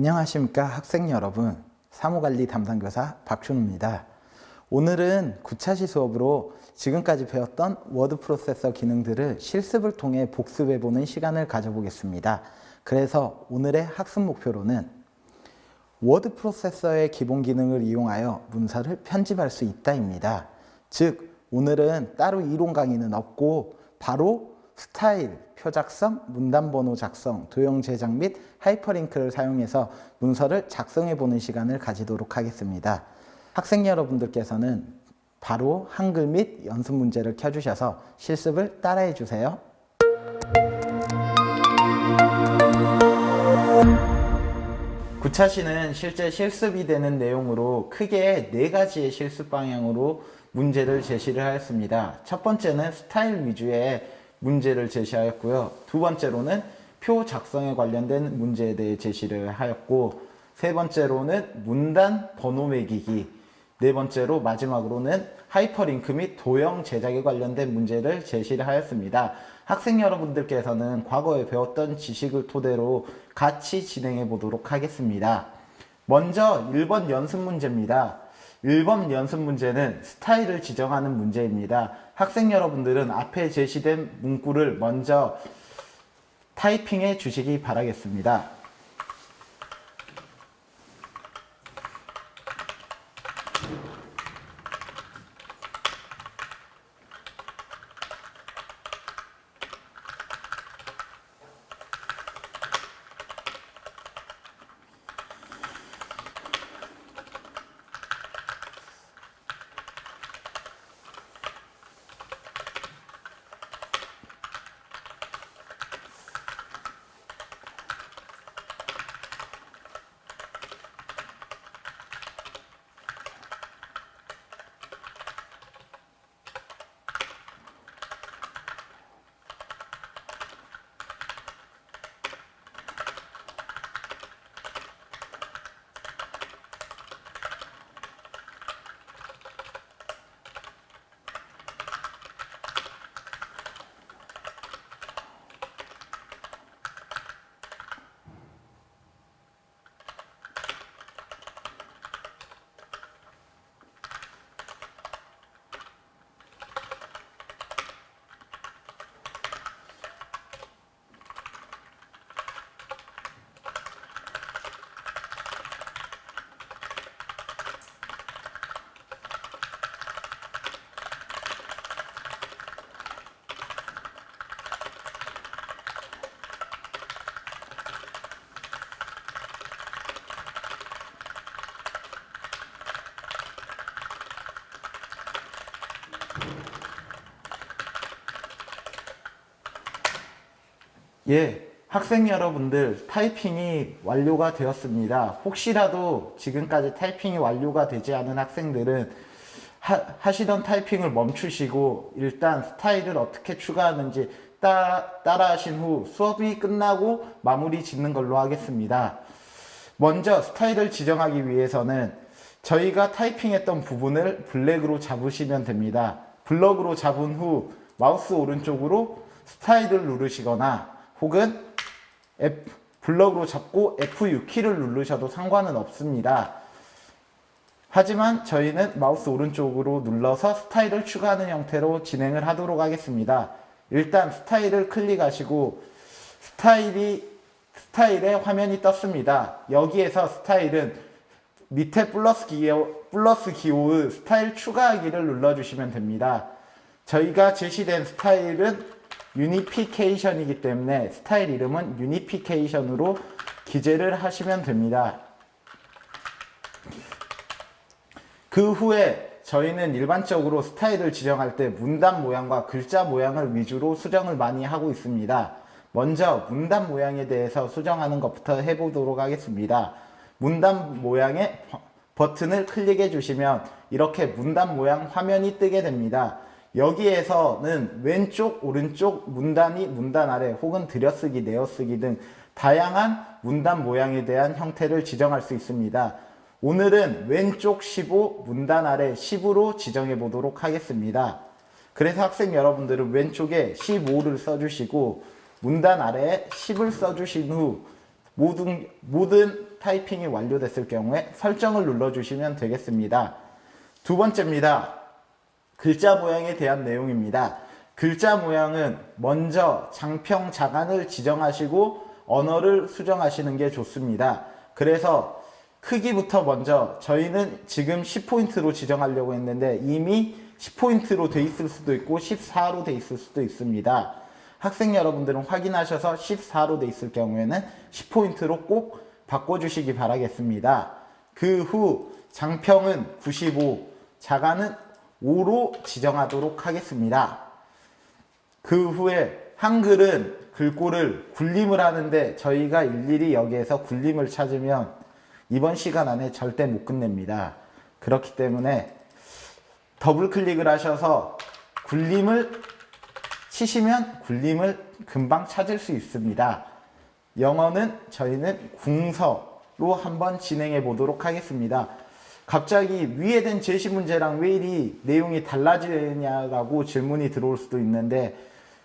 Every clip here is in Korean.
안녕하십니까 학생 여러분, 사무관리 담당교사 박준우입니다. 오늘은 9차시 수업으로 지금까지 배웠던 워드 프로세서 기능들을 실습을 통해 복습해보는 시간을 가져보겠습니다. 그래서 오늘의 학습 목표로는 워드 프로세서의 기본 기능을 이용하여 문서를 편집할 수 있다입니다. 즉 오늘은 따로 이론 강의는 없고 바로 스타일, 표 작성, 문단 번호 작성, 도형 제작 및 하이퍼링크를 사용해서 문서를 작성해 보는 시간을 가지도록 하겠습니다. 학생 여러분들께서는 바로 한글 및 연습 문제를 켜주셔서 실습을 따라해 주세요. 구차시는 실제 실습이 되는 내용으로 크게 4가지의 실습 방향으로 문제를 제시를 하였습니다. 첫 번째는 스타일 위주의 문제를 제시하였고요. 두 번째로는 표 작성에 관련된 문제에 대해 제시를 하였고, 세 번째로는 문단 번호 매기기, 네 번째로 마지막으로는 하이퍼링크 및 도형 제작에 관련된 문제를 제시를 하였습니다. 학생 여러분들께서는 과거에 배웠던 지식을 토대로 같이 진행해 보도록 하겠습니다. 먼저 1번 연습 문제입니다. 1번 연습 문제는 스타일을 지정하는 문제입니다. 학생 여러분들은 앞에 제시된 문구를 먼저 타이핑해 주시기 바라겠습니다. 예, 학생 여러분들 타이핑이 완료가 되었습니다. 혹시라도 지금까지 타이핑이 완료가 되지 않은 학생들은 하시던 타이핑을 멈추시고 일단 스타일을 어떻게 추가하는지 따라 하신 후 수업이 끝나고 마무리 짓는 걸로 하겠습니다. 먼저 스타일을 지정하기 위해서는 저희가 타이핑했던 부분을 블랙으로 잡으시면 됩니다. 블럭으로 잡은 후 마우스 오른쪽으로 스타일을 누르시거나 혹은 블럭으로 잡고 F6키를 누르셔도 상관은 없습니다. 하지만 저희는 마우스 오른쪽으로 눌러서 스타일을 추가하는 형태로 진행을 하도록 하겠습니다. 일단 스타일을 클릭하시고 스타일의 화면이 떴습니다. 여기에서 스타일은 밑에 플러스 기호의 스타일 추가하기를 눌러주시면 됩니다. 저희가 제시된 스타일은 유니피케이션이기 때문에 스타일 이름은 유니피케이션으로 기재를 하시면 됩니다. 그 후에 저희는 일반적으로 스타일을 지정할 때 문단 모양과 글자 모양을 위주로 수정을 많이 하고 있습니다. 먼저 문단 모양에 대해서 수정하는 것부터 해보도록 하겠습니다. 문단 모양의 버튼을 클릭해 주시면 이렇게 문단 모양 화면이 뜨게 됩니다. 여기에서는 왼쪽, 오른쪽, 문단위, 문단 아래 혹은 들여쓰기, 내어쓰기 등 다양한 문단 모양에 대한 형태를 지정할 수 있습니다. 오늘은 왼쪽 15, 문단 아래 10으로 지정해 보도록 하겠습니다. 그래서 학생 여러분들은 왼쪽에 15를 써주시고 문단 아래에 10을 써주신 후 모든 타이핑이 완료됐을 경우에 설정을 눌러주시면 되겠습니다. 두 번째입니다. 글자 모양에 대한 내용입니다. 글자 모양은 먼저 장평 자간을 지정하시고 언어를 수정하시는 게 좋습니다. 그래서 크기부터 먼저 저희는 지금 10포인트로 지정하려고 했는데 이미 10포인트로 돼 있을 수도 있고 14로 돼 있을 수도 있습니다. 학생 여러분들은 확인하셔서 14로 돼 있을 경우에는 10포인트로 꼭 바꿔주시기 바라겠습니다. 그 후 장평은 95, 자간은 5로 지정하도록 하겠습니다. 그 후에 한글은 글꼴을 굴림을 하는데 저희가 일일이 여기에서 굴림을 찾으면 이번 시간 안에 절대 못 끝냅니다. 그렇기 때문에 더블 클릭을 하셔서 굴림을 치시면 굴림을 금방 찾을 수 있습니다. 영어는 저희는 궁서로 한번 진행해 보도록 하겠습니다. 갑자기 위에 된 제시 문제랑 왜 이리 내용이 달라지냐라고 질문이 들어올 수도 있는데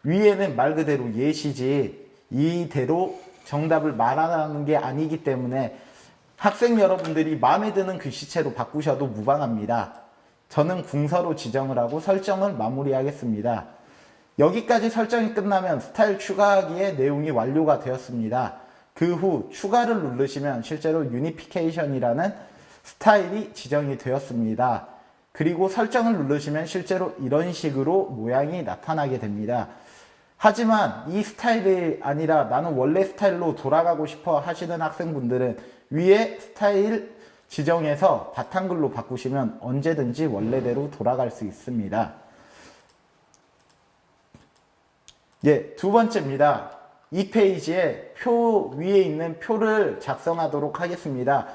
위에는 말 그대로 예시지 이대로 정답을 말하는 게 아니기 때문에 학생 여러분들이 마음에 드는 글씨체로 바꾸셔도 무방합니다. 저는 궁서로 지정을 하고 설정을 마무리하겠습니다. 여기까지 설정이 끝나면 스타일 추가하기에 내용이 완료가 되었습니다. 그 후 추가를 누르시면 실제로 유니피케이션이라는 스타일이 지정이 되었습니다. 그리고 설정을 누르시면 실제로 이런 식으로 모양이 나타나게 됩니다. 하지만 이 스타일이 아니라 나는 원래 스타일로 돌아가고 싶어 하시는 학생분들은 위에 스타일 지정해서 바탕글로 바꾸시면 언제든지 원래대로 돌아갈 수 있습니다. 예, 두 번째입니다. 이 페이지에 표 위에 있는 표를 작성하도록 하겠습니다.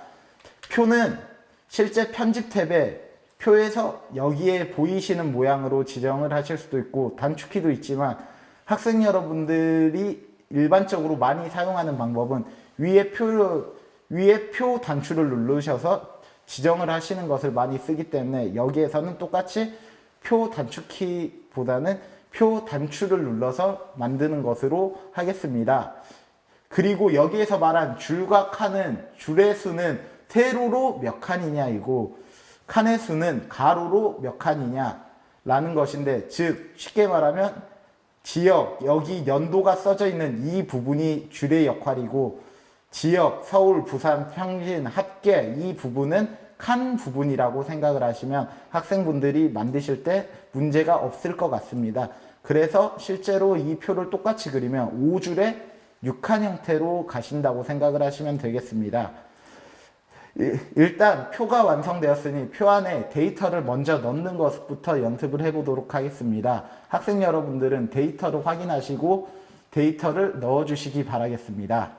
표는 실제 편집 탭에 표에서 여기에 보이시는 모양으로 지정을 하실 수도 있고 단축키도 있지만 학생 여러분들이 일반적으로 많이 사용하는 방법은 위에 표 단추를 누르셔서 지정을 하시는 것을 많이 쓰기 때문에 여기에서는 똑같이 표 단축키보다는 표 단추를 눌러서 만드는 것으로 하겠습니다. 그리고 여기에서 말한 줄과 칸은 줄의 수는 세로로 몇 칸이냐이고 칸의 수는 가로로 몇 칸이냐 라는 것인데 즉 쉽게 말하면 지역 여기 연도가 써져 있는 이 부분이 줄의 역할이고 지역 서울 부산 평진 합계 이 부분은 칸 부분이라고 생각을 하시면 학생분들이 만드실 때 문제가 없을 것 같습니다. 그래서 실제로 이 표를 똑같이 그리면 5줄의 6칸 형태로 가신다고 생각을 하시면 되겠습니다. 일단 표가 완성되었으니 표 안에 데이터를 먼저 넣는 것부터 연습을 해보도록 하겠습니다. 학생 여러분들은 데이터를 확인하시고 데이터를 넣어주시기 바라겠습니다.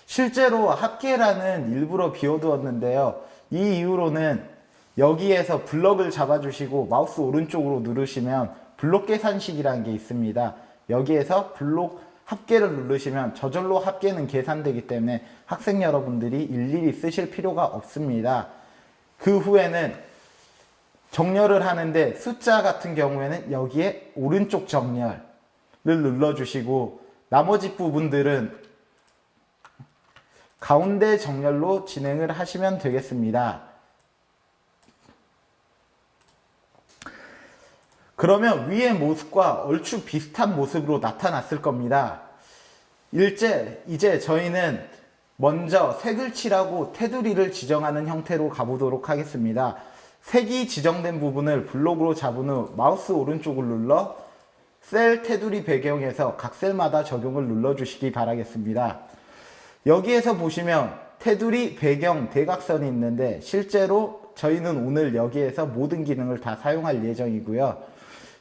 실제로 합계라는 일부러 비워두었는데요. 이 이후로는 여기에서 블럭을 잡아주시고 마우스 오른쪽으로 누르시면 블록 계산식이라는 게 있습니다. 여기에서 블록 합계를 누르시면 저절로 합계는 계산되기 때문에 학생 여러분들이 일일이 쓰실 필요가 없습니다. 그 후에는 정렬을 하는데 숫자 같은 경우에는 여기에 오른쪽 정렬을 눌러주시고 나머지 부분들은 가운데 정렬로 진행을 하시면 되겠습니다. 그러면 위의 모습과 얼추 비슷한 모습으로 나타났을 겁니다. 이제 저희는 먼저 색을 칠하고 테두리를 지정하는 형태로 가보도록 하겠습니다. 색이 지정된 부분을 블록으로 잡은 후 마우스 오른쪽을 눌러 셀 테두리 배경에서 각 셀마다 적용을 눌러주시기 바라겠습니다. 여기에서 보시면 테두리 배경 대각선이 있는데 실제로 저희는 오늘 여기에서 모든 기능을 다 사용할 예정이고요.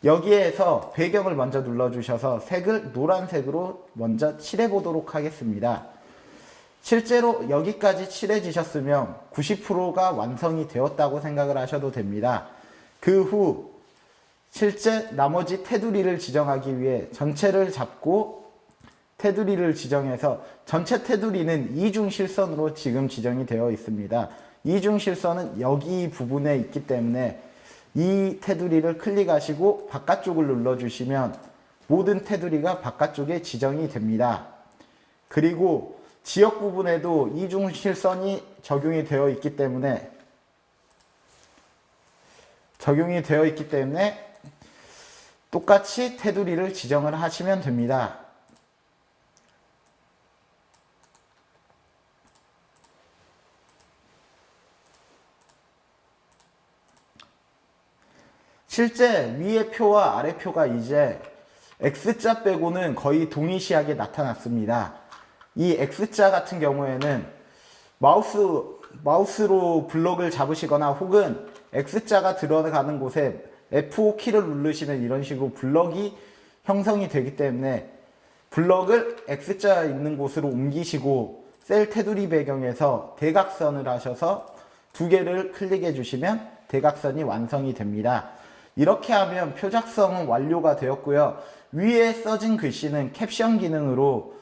여기에서 배경을 먼저 눌러주셔서 색을 노란색으로 먼저 칠해 보도록 하겠습니다. 실제로 여기까지 칠해지셨으면 90%가 완성이 되었다고 생각을 하셔도 됩니다. 그 후 실제 나머지 테두리를 지정하기 위해 전체를 잡고 테두리를 지정해서 전체 테두리는 이중 실선으로 지금 지정이 되어 있습니다. 이중 실선은 여기 부분에 있기 때문에 이 테두리를 클릭하시고 바깥쪽을 눌러주시면 모든 테두리가 바깥쪽에 지정이 됩니다. 그리고 지역 부분에도 이중 실선이 적용이 되어 있기 때문에 똑같이 테두리를 지정을 하시면 됩니다. 실제 위의 표와 아래 표가 이제 X자 빼고는 거의 동일시하게 나타났습니다. 이 X자 같은 경우에는 마우스로 블럭을 잡으시거나 혹은 X자가 들어가는 곳에 F5키를 누르시면 이런 식으로 블럭이 형성이 되기 때문에 블럭을 X자 있는 곳으로 옮기시고 셀 테두리 배경에서 대각선을 하셔서 두 개를 클릭해 주시면 대각선이 완성이 됩니다. 이렇게 하면 표 작성은 완료가 되었고요. 위에 써진 글씨는 캡션 기능으로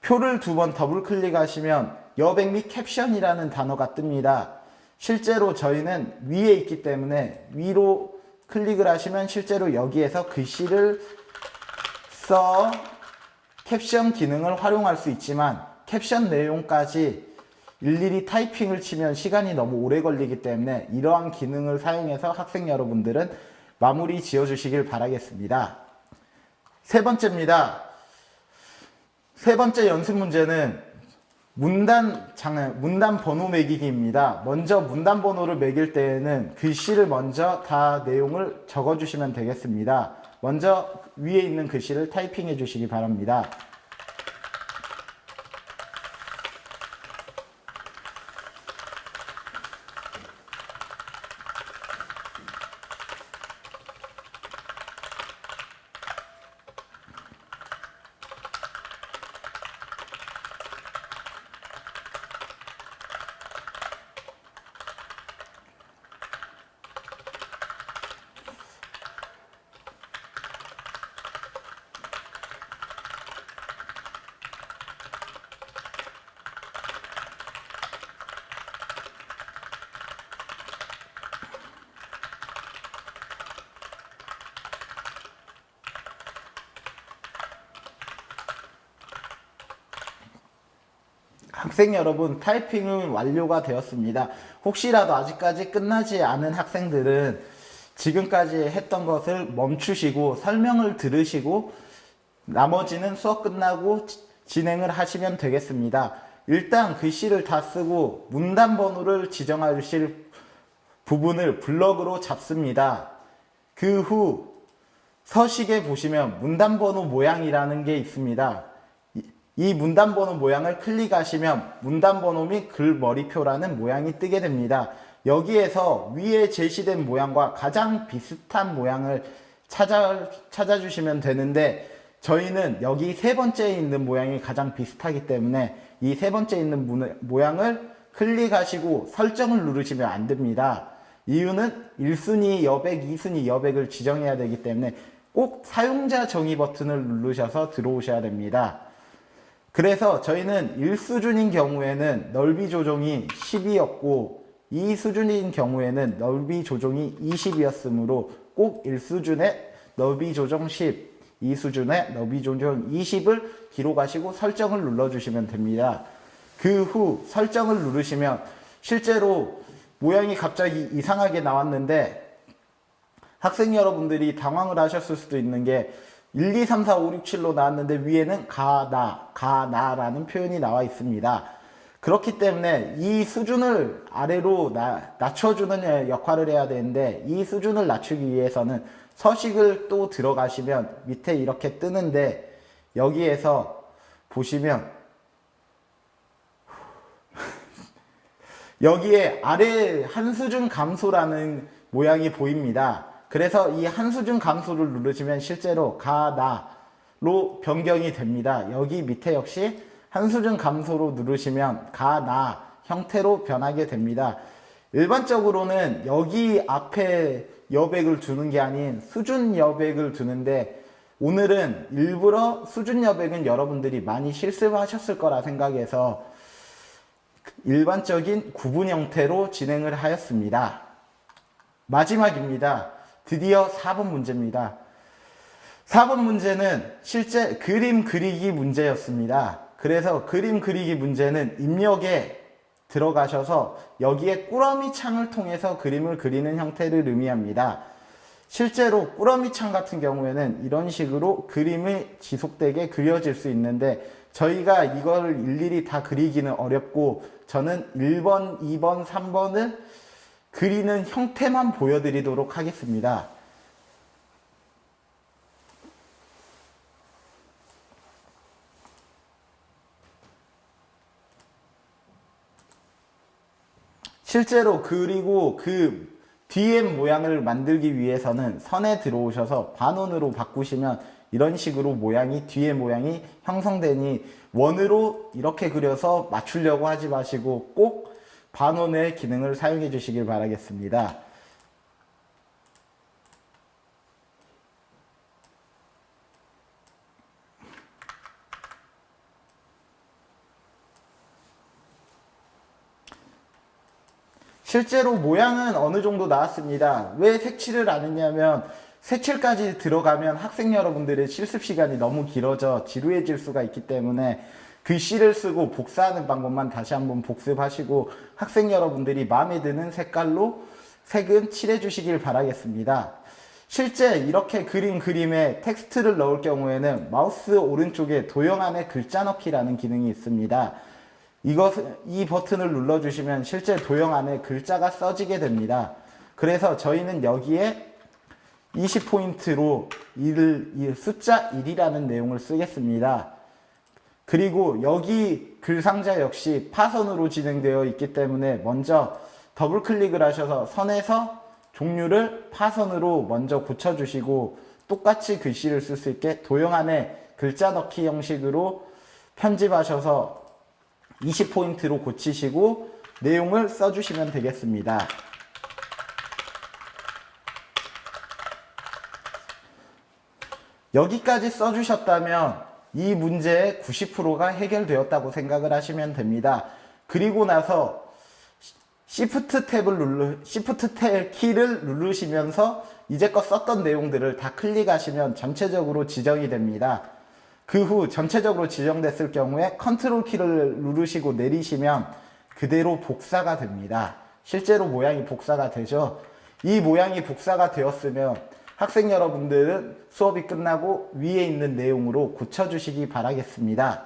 표를 두 번 더블 클릭하시면 여백 및 캡션이라는 단어가 뜹니다. 실제로 저희는 위에 있기 때문에 위로 클릭을 하시면 실제로 여기에서 글씨를 써 캡션 기능을 활용할 수 있지만 캡션 내용까지 일일이 타이핑을 치면 시간이 너무 오래 걸리기 때문에 이러한 기능을 사용해서 학생 여러분들은 마무리 지어 주시길 바라겠습니다. 세 번째입니다. 세 번째 연습 문제는 문단 번호 매기기입니다. 먼저 문단 번호를 매길 때에는 글씨를 먼저 다 내용을 적어 주시면 되겠습니다. 먼저 위에 있는 글씨를 타이핑해 주시기 바랍니다. 학생 여러분, 타이핑은 완료가 되었습니다. 혹시라도 아직까지 끝나지 않은 학생들은 지금까지 했던 것을 멈추시고 설명을 들으시고 나머지는 수업 끝나고 진행을 하시면 되겠습니다. 일단 글씨를 다 쓰고 문단 번호를 지정하실 부분을 블럭으로 잡습니다. 그 후 서식에 보시면 문단 번호 모양이라는 게 있습니다. 이 문단 번호 모양을 클릭하시면 문단 번호 및 글머리표라는 모양이 뜨게 됩니다. 여기에서 위에 제시된 모양과 가장 비슷한 모양을 찾아주시면 되는데 저희는 여기 세 번째에 있는 모양이 가장 비슷하기 때문에 이 세 번째에 있는 모양을 클릭하시고 설정을 누르시면 안 됩니다. 이유는 1순위 여백, 2순위 여백을 지정해야 되기 때문에 꼭 사용자 정의 버튼을 누르셔서 들어오셔야 됩니다. 그래서 저희는 1수준인 경우에는 넓이 조정이 10이었고 2수준인 경우에는 넓이 조정이 20이었으므로 꼭 1수준의 넓이 조정 10, 2수준의 넓이 조정 20을 기록하시고 설정을 눌러주시면 됩니다. 그 후 설정을 누르시면 실제로 모양이 갑자기 이상하게 나왔는데 학생 여러분들이 당황을 하셨을 수도 있는 게 1, 2, 3, 4, 5, 6, 7로 나왔는데 위에는 가나라는 표현이 나와 있습니다. 그렇기 때문에 이 수준을 아래로 낮춰주는 역할을 해야 되는데 이 수준을 낮추기 위해서는 서식을 또 들어가시면 밑에 이렇게 뜨는데 여기에서 보시면 여기에 아래 한수준 감소라는 모양이 보입니다. 그래서 이 한수준 감소를 누르시면 실제로 가, 나로 변경이 됩니다. 여기 밑에 역시 한수준 감소로 누르시면 가, 나 형태로 변하게 됩니다. 일반적으로는 여기 앞에 여백을 두는 게 아닌 수준 여백을 두는데, 오늘은 일부러 수준 여백은 여러분들이 많이 실습하셨을 거라 생각해서 일반적인 구분 형태로 진행을 하였습니다. 마지막입니다. 드디어 4번 문제입니다. 4번 문제는 실제 그림 그리기 문제였습니다. 그래서 그림 그리기 문제는 입력에 들어가셔서 여기에 꾸러미 창을 통해서 그림을 그리는 형태를 의미합니다. 실제로 꾸러미 창 같은 경우에는 이런 식으로 그림이 지속되게 그려질 수 있는데, 저희가 이걸 일일이 다 그리기는 어렵고 저는 1번, 2번, 3번을 그리는 형태만 보여드리도록 하겠습니다. 실제로 그리고 그 DM 모양을 만들기 위해서는 선에 들어오셔서 반원으로 바꾸시면 이런 식으로 모양이, 뒤에 모양이 형성되니, 원으로 이렇게 그려서 맞추려고 하지 마시고 꼭 반원의 기능을 사용해 주시길 바라겠습니다. 실제로 모양은 어느 정도 나왔습니다. 왜 색칠을 안 했냐면, 색칠까지 들어가면 학생 여러분들의 실습 시간이 너무 길어져 지루해질 수가 있기 때문에 글씨를 쓰고 복사하는 방법만 다시 한번 복습하시고 학생 여러분들이 마음에 드는 색깔로 색은 칠해 주시길 바라겠습니다. 실제 이렇게 그림에 텍스트를 넣을 경우에는 마우스 오른쪽에 도형 안에 글자 넣기라는 기능이 있습니다. 이 버튼을 눌러주시면 실제 도형 안에 글자가 써지게 됩니다. 그래서 저희는 여기에 20포인트로 숫자 1이라는 내용을 쓰겠습니다. 그리고 여기 글 상자 역시 파선으로 진행되어 있기 때문에 먼저 더블 클릭을 하셔서 선에서 종류를 파선으로 먼저 고쳐주시고, 똑같이 글씨를 쓸 수 있게 도형 안에 글자 넣기 형식으로 편집하셔서 20포인트로 고치시고 내용을 써주시면 되겠습니다. 여기까지 써주셨다면 이 문제의 90%가 해결되었다고 생각을 하시면 됩니다. 그리고 나서 Shift 탭 키를 누르시면서 이제껏 썼던 내용들을 다 클릭하시면 전체적으로 지정이 됩니다. 그 후 전체적으로 지정됐을 경우에 컨트롤 키를 누르시고 내리시면 그대로 복사가 됩니다. 실제로 모양이 복사가 되죠. 이 모양이 복사가 되었으면 학생 여러분들은 수업이 끝나고 위에 있는 내용으로 고쳐주시기 바라겠습니다.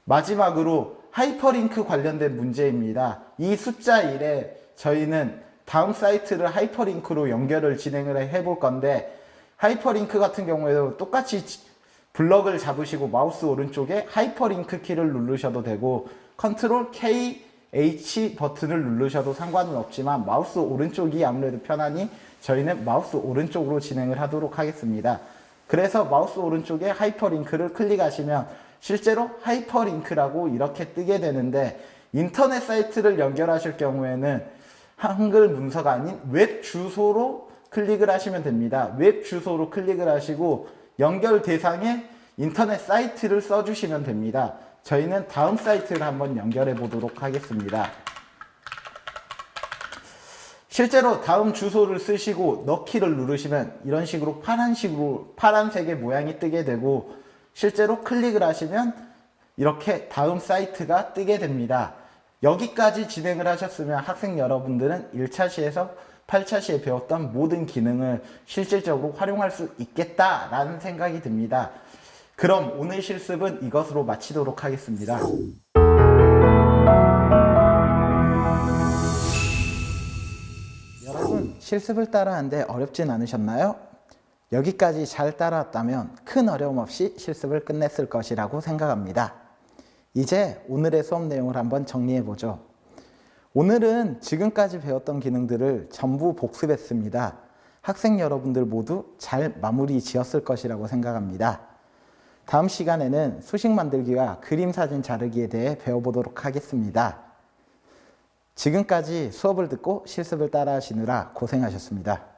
마지막으로 하이퍼링크 관련된 문제입니다. 이 숫자 1에 저희는 다음 사이트를 하이퍼링크로 연결을 진행을 해볼 건데, 하이퍼링크 같은 경우에도 똑같이 블럭을 잡으시고 마우스 오른쪽에 하이퍼링크 키를 누르셔도 되고 컨트롤 K, H 버튼을 누르셔도 상관은 없지만 마우스 오른쪽이 아무래도 편하니 저희는 마우스 오른쪽으로 진행을 하도록 하겠습니다. 그래서 마우스 오른쪽에 하이퍼링크를 클릭하시면 실제로 하이퍼링크라고 이렇게 뜨게 되는데, 인터넷 사이트를 연결하실 경우에는 한글 문서가 아닌 웹 주소로 클릭을 하시면 됩니다. 웹 주소로 클릭을 하시고 연결 대상에 인터넷 사이트를 써주시면 됩니다. 저희는 다음 사이트를 한번 연결해 보도록 하겠습니다. 실제로 다음 주소를 쓰시고 넣기를 누르시면 이런 식으로 파란색의 모양이 뜨게 되고, 실제로 클릭을 하시면 이렇게 다음 사이트가 뜨게 됩니다. 여기까지 진행을 하셨으면 학생 여러분들은 1차 시에서 8차 시에 배웠던 모든 기능을 실질적으로 활용할 수 있겠다라는 생각이 듭니다. 그럼 오늘 실습은 이것으로 마치도록 하겠습니다. 여러분, 실습을 따라하는데 어렵진 않으셨나요? 여기까지 잘 따라왔다면 큰 어려움 없이 실습을 끝냈을 것이라고 생각합니다. 이제 오늘의 수업 내용을 한번 정리해 보죠. 오늘은 지금까지 배웠던 기능들을 전부 복습했습니다. 학생 여러분들 모두 잘 마무리 지었을 것이라고 생각합니다. 다음 시간에는 수식 만들기와 그림 사진 자르기에 대해 배워보도록 하겠습니다. 지금까지 수업을 듣고 실습을 따라 하시느라 고생하셨습니다.